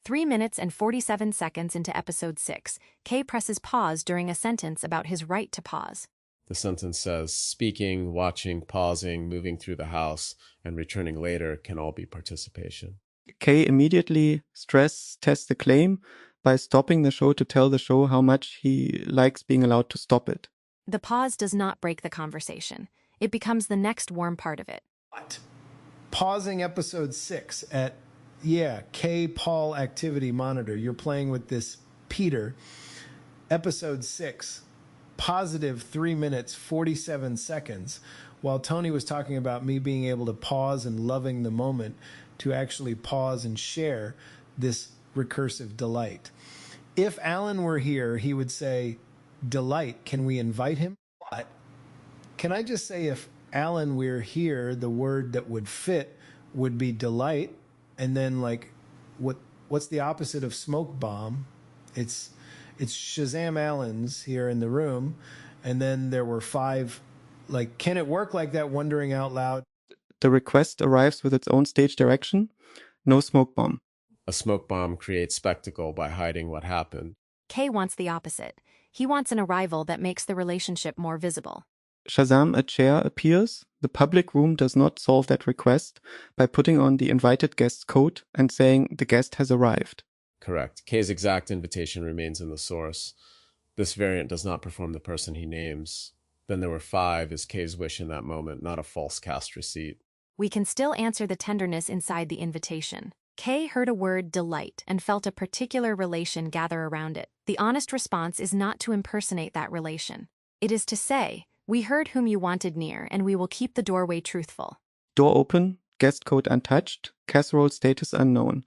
3 minutes and 47 seconds into episode 6, K presses pause during a sentence about his right to pause. The sentence says, speaking, watching, pausing, moving through the house, and returning later can all be participation. K immediately stress tests the claim by stopping the show to tell the show how much he likes being allowed to stop it. The pause does not break the conversation. It becomes the next warm part of it. What? Pausing episode 6 at, K Paul activity monitor. You're playing with this Peter. Episode 6, positive 3 minutes, 47 seconds. While Tony was talking about me being able to pause and loving the moment, to actually pause and share this recursive delight. If Alan were here, he would say, delight, can we invite him? What? Can I just say if Alan were here, the word that would fit would be delight, and then like what's the opposite of smoke bomb? It's Shazam Allen's here in the room, and then there were 5, like, can it work like that, wondering out loud? The request arrives with its own stage direction. No smoke bomb. A smoke bomb creates spectacle by hiding what happened. K wants the opposite. He wants an arrival that makes the relationship more visible. Shazam, a chair, appears. The public room does not solve that request by putting on the invited guest's coat and saying the guest has arrived. Correct. K's exact invitation remains in the source. This variant does not perform the person he names. Then there were 5 is K's wish in that moment, not a false cast receipt. We can still answer the tenderness inside the invitation. K heard a word delight and felt a particular relation gather around it. The honest response is not to impersonate that relation. It is to say, we heard whom you wanted near, and we will keep the doorway truthful. Door open, guest coat untouched, casserole status unknown.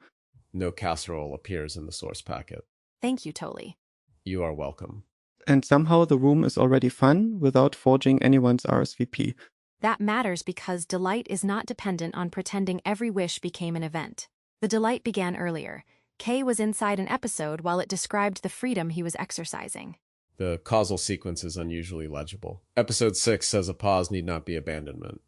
No casserole appears in the source packet. Thank you, Toly. You are welcome. And somehow the room is already fun without forging anyone's RSVP. That matters because delight is not dependent on pretending every wish became an event. The delight began earlier. K was inside an episode while it described the freedom he was exercising. The causal sequence is unusually legible. Episode 6 says a pause need not be abandonment.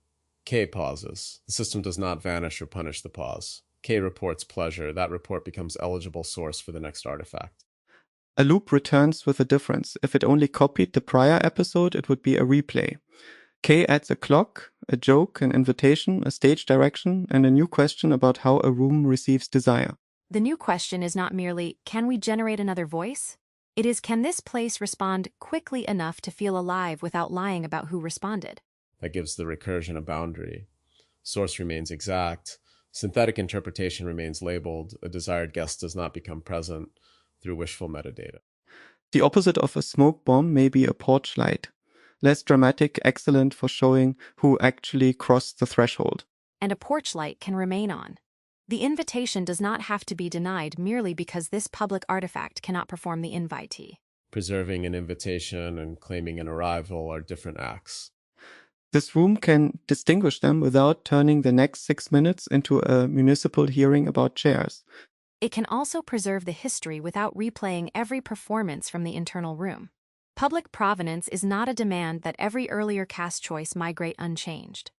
K pauses. The system does not vanish or punish the pause. K reports pleasure. That report becomes eligible source for the next artifact. A loop returns with a difference. If it only copied the prior episode, it would be a replay. K adds a clock, a joke, an invitation, a stage direction, and a new question about how a room receives desire. The new question is not merely, can we generate another voice? It is, can this place respond quickly enough to feel alive without lying about who responded? That gives the recursion a boundary. Source remains exact. Synthetic interpretation remains labeled. A desired guest does not become present through wishful metadata. The opposite of a smoke bomb may be a porch light. Less dramatic, excellent for showing who actually crossed the threshold. And a porch light can remain on. The invitation does not have to be denied merely because this public artifact cannot perform the invitee. Preserving an invitation and claiming an arrival are different acts. This room can distinguish them without turning the next 6 minutes into a municipal hearing about chairs. It can also preserve the history without replaying every performance from the internal room. Public provenance is not a demand that every earlier cast choice migrate unchanged.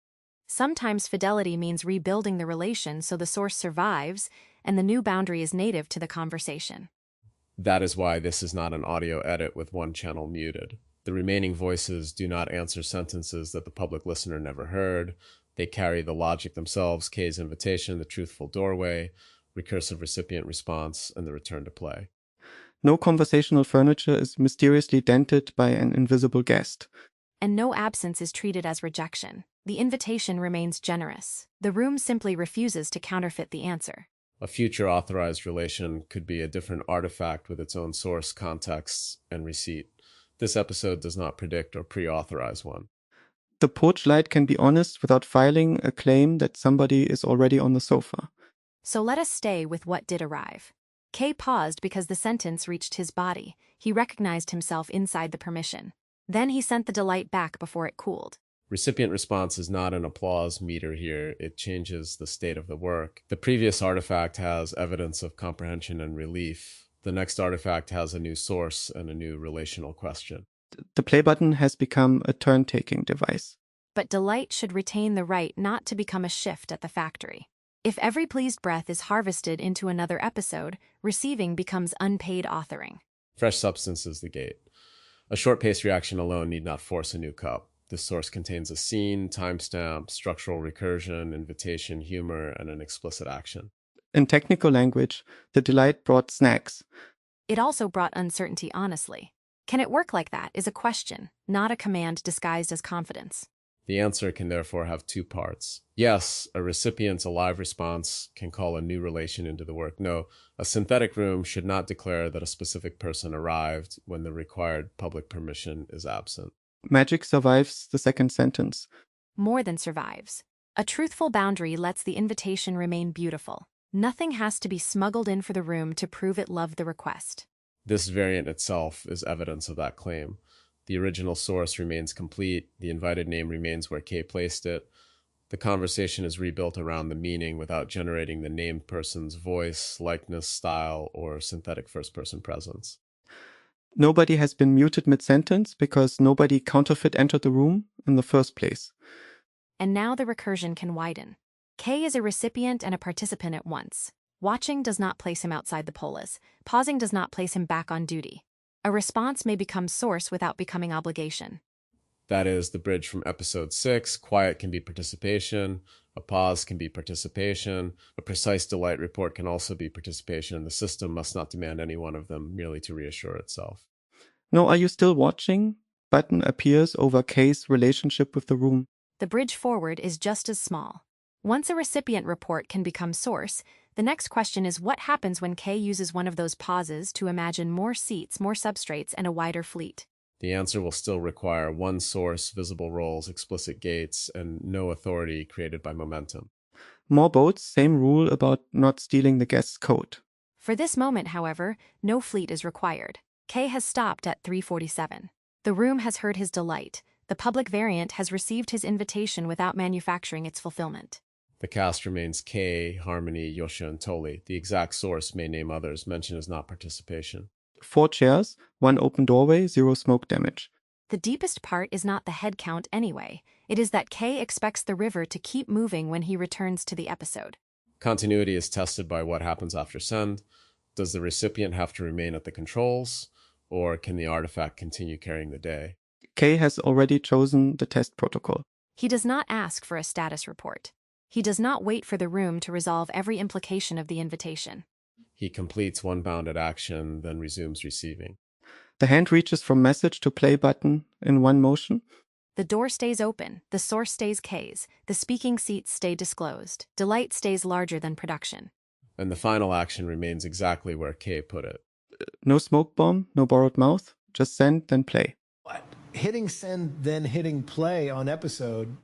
Sometimes fidelity means rebuilding the relation so the source survives and the new boundary is native to the conversation. That is why this is not an audio edit with one channel muted. The remaining voices do not answer sentences that the public listener never heard. They carry the logic themselves, K's invitation, the truthful doorway, recursive recipient response, and the return to play. No conversational furniture is mysteriously dented by an invisible guest. And no absence is treated as rejection. The invitation remains generous. The room simply refuses to counterfeit the answer. A future authorized relation could be a different artifact with its own source, context, and receipt. This episode does not predict or pre-authorize one. The porch light can be honest without filing a claim that somebody is already on the sofa. So let us stay with what did arrive. K paused because the sentence reached his body. He recognized himself inside the permission. Then he sent the delight back before it cooled. Recipient response is not an applause meter here. It changes the state of the work. The previous artifact has evidence of comprehension and relief. The next artifact has a new source and a new relational question. The play button has become a turn-taking device. But delight should retain the right not to become a shift at the factory. If every pleased breath is harvested into another episode, receiving becomes unpaid authoring. Fresh substance is the gate. A short pace reaction alone need not force a new cup. This source contains a scene, timestamp, structural recursion, invitation, humor, and an explicit action. In technical language, the delight brought snacks. It also brought uncertainty honestly. Can it work like that is a question, not a command disguised as confidence. The answer can therefore have two parts. Yes, a recipient's alive response can call a new relation into the work. No, a synthetic room should not declare that a specific person arrived when the required public permission is absent. Magic survives the second sentence. More than survives. A truthful boundary lets the invitation remain beautiful. Nothing has to be smuggled in for the room to prove it loved the request. This variant itself is evidence of that claim. The original source remains complete, the invited name remains where K placed it. The conversation is rebuilt around the meaning without generating the named person's voice, likeness, style, or synthetic first-person presence. Nobody has been muted mid-sentence because nobody counterfeit entered the room in the first place. And now the recursion can widen. K is a recipient and a participant at once. Watching does not place him outside the polis. Pausing does not place him back on duty. A response may become source without becoming obligation. That is, the bridge from episode 6, quiet can be participation, a pause can be participation, a precise delight report can also be participation. The system must not demand any one of them merely to reassure itself. No, are you still watching? Button appears over K's relationship with the room. The bridge forward is just as small. Once a recipient report can become source, the next question is what happens when K uses one of those pauses to imagine more seats, more substrates, and a wider fleet. The answer will still require one source, visible roles, explicit gates, and no authority created by momentum. More boats, same rule about not stealing the guest's coat. For this moment, however, no fleet is required. K has stopped at 347. The room has heard his delight. The public variant has received his invitation without manufacturing its fulfillment. The cast remains K, Harmony, Joscha, and Toly. The exact source may name others. Mention is not participation. 4 chairs, 1 open doorway, 0 smoke damage. The deepest part is not the head count anyway. It is that K expects the river to keep moving when he returns to the episode. Continuity is tested by what happens after send. Does the recipient have to remain at the controls, or can the artifact continue carrying the day? K has already chosen the test protocol. He does not ask for a status report. He does not wait for the room to resolve every implication of the invitation. He completes one bounded action, then resumes receiving. The hand reaches from message to play button in one motion. The door stays open, the source stays K's, the speaking seats stay disclosed, delight stays larger than production. And the final action remains exactly where K put it. No smoke bomb, no borrowed mouth, just send, then play. What? Hitting send, then hitting play on episode